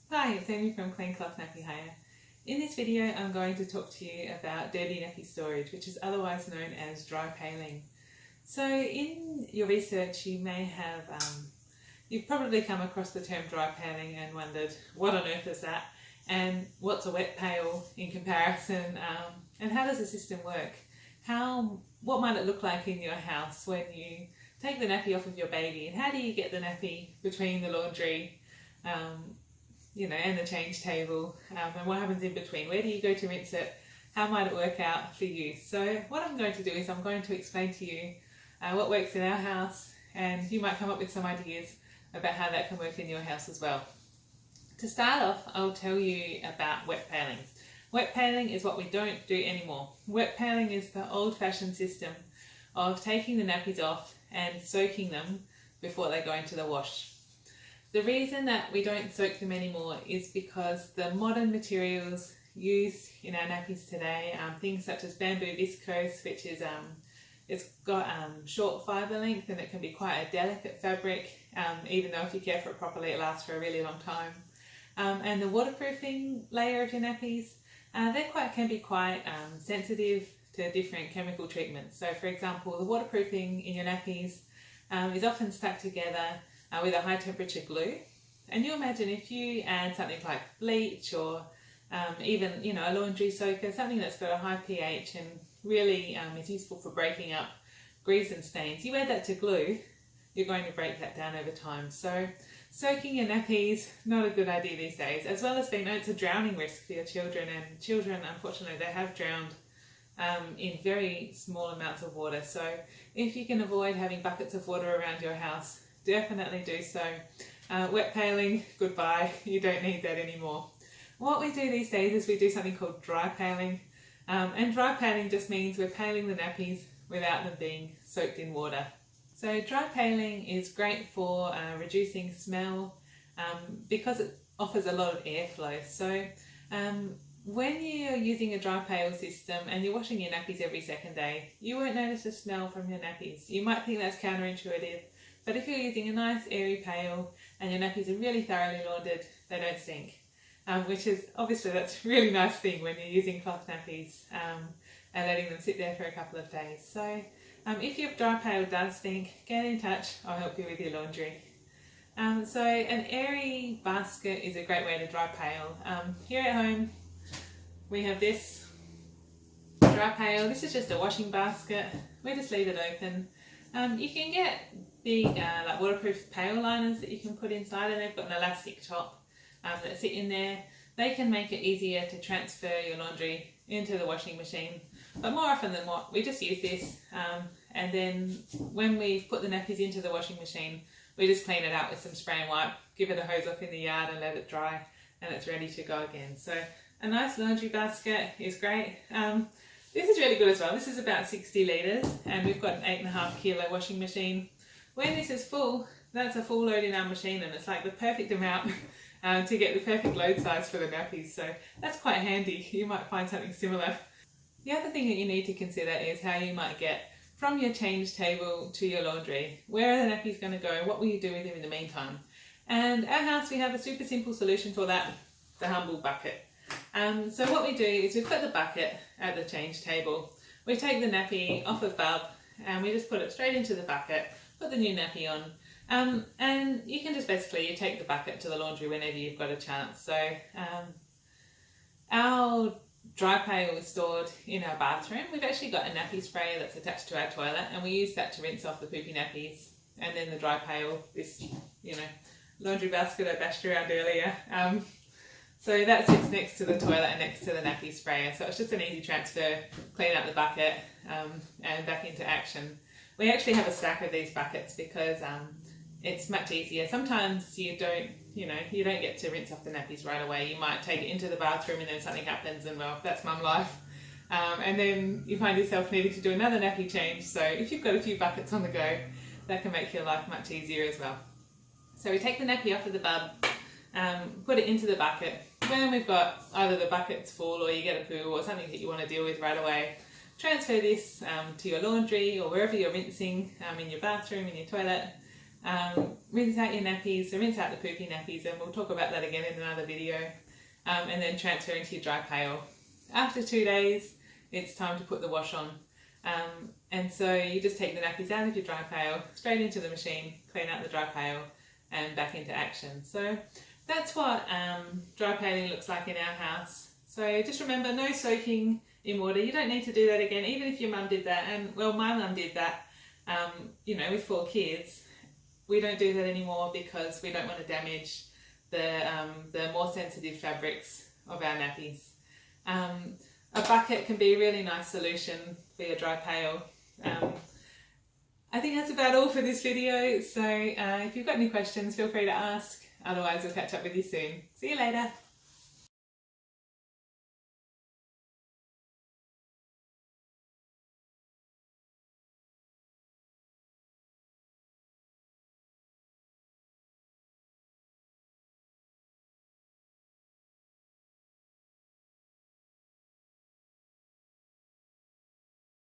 Hi, it's Amy from Clean Cloth Nappy Hire. In this video I'm going to talk to you about dirty nappy storage, which is otherwise known as dry paling. So in your research you may have, you've probably come across the term dry paling and wondered what on earth is that and what's a wet pail in comparison, and how does the system work? What might it look like in your house when you take the nappy off of your baby, and how do you get the nappy between the laundry and the change table, and what happens in between? Where do you go to rinse it? How might it work out for you? So what I'm going to do is I'm going to explain to you what works in our house, and you might come up with some ideas about how that can work in your house as well. To start off, I'll tell you about wet paling. Wet paling is what we don't do anymore. Wet paling is the old-fashioned system of taking the nappies off and soaking them before they go into the wash. The reason that we don't soak them anymore is because the modern materials used in our nappies today, things such as bamboo viscose, which is it's got short fibre length and it can be quite a delicate fabric, even though if you care for it properly it lasts for a really long time. And the waterproofing layer of your nappies, can be quite sensitive to different chemical treatments. So for example, the waterproofing in your nappies is often stuck together with a high temperature glue. And you imagine if you add something like bleach or even a laundry soaker, something that's got a high pH and really is useful for breaking up grease and stains. You add that to glue, you're going to break that down over time. So soaking your nappies, not a good idea these days, as well as being known it's a drowning risk for your children, and children unfortunately they have drowned in very small amounts of water. So if you can avoid having buckets of water around your house, definitely do so. Wet paling, goodbye, you don't need that anymore. What we do these days is we do something called dry paling, and dry paling just means we're paling the nappies without them being soaked in water. So dry paling is great for reducing smell because it offers a lot of airflow. So when you're using a dry pail system and you're washing your nappies every second day, you won't notice a smell from your nappies. You might think that's counterintuitive, but if you're using a nice airy pail and your nappies are really thoroughly laundered, they don't stink. Which is obviously that's a really nice thing when you're using cloth nappies and letting them sit there for a couple of days. So if your dry pail does stink, get in touch, I'll help you with your laundry. So an airy basket is a great way to dry pail. Here at home we have this dry pail. This is just a washing basket. We just leave it open. You can get big like waterproof pail liners that you can put inside, and they've got an elastic top that sit in there. They can make it easier to transfer your laundry into the washing machine, but more often than not we just use this, and then when we've put the nappies into the washing machine we just clean it out with some spray and wipe, give it a hose off in the yard and let it dry, and it's ready to go again. So a nice laundry basket is great. This is really good as well. This is about 60 litres and we've got an 8.5 kilo washing machine. When this is full, that's a full load in our machine, and it's like the perfect amount to get the perfect load size for the nappies. So that's quite handy. You might find something similar. The other thing that you need to consider is how you might get from your change table to your laundry. Where are the nappies going to go? What will you do with them in the meantime? And at our house we have a super simple solution for that, the humble bucket. So what we do is we put the bucket at the change table, we take the nappy off of bulb and we just put it straight into the bucket, put the new nappy on, and you can just basically take the bucket to the laundry whenever you've got a chance. So our dry pail is stored in our bathroom. We've actually got a nappy sprayer that's attached to our toilet, and we use that to rinse off the poopy nappies. And then the dry pail, this laundry basket I bashed around earlier, so that sits next to the toilet and next to the nappy sprayer. So it's just an easy transfer, clean up the bucket and back into action. We actually have a stack of these buckets because it's much easier. Sometimes you don't get to rinse off the nappies right away. You might take it into the bathroom and then something happens, and well, that's mum life. And then you find yourself needing to do another nappy change. So if you've got a few buckets on the go, that can make your life much easier as well. So we take the nappy off of the bulb, put it into the bucket. When we've got either the bucket's full or you get a poo or something that you want to deal with right away, transfer this to your laundry or wherever you're rinsing, in your bathroom, in your toilet, Rinse out your nappies, so rinse out the poopy nappies, and we'll talk about that again in another video. And then transfer into your dry pail. After 2 days, it's time to put the wash on. And so you just take the nappies out of your dry pail, straight into the machine, clean out the dry pail, and back into action. So that's what dry paling looks like in our house. So just remember, no soaking in water. You don't need to do that again, even if your mum did that. And well, my mum did that, you know, with 4 kids. We don't do that anymore because we don't want to damage the more sensitive fabrics of our nappies. A bucket can be a really nice solution for your dry pail. I think that's about all for this video, so if you've got any questions, feel free to ask. Otherwise, we'll catch up with you soon. See you later.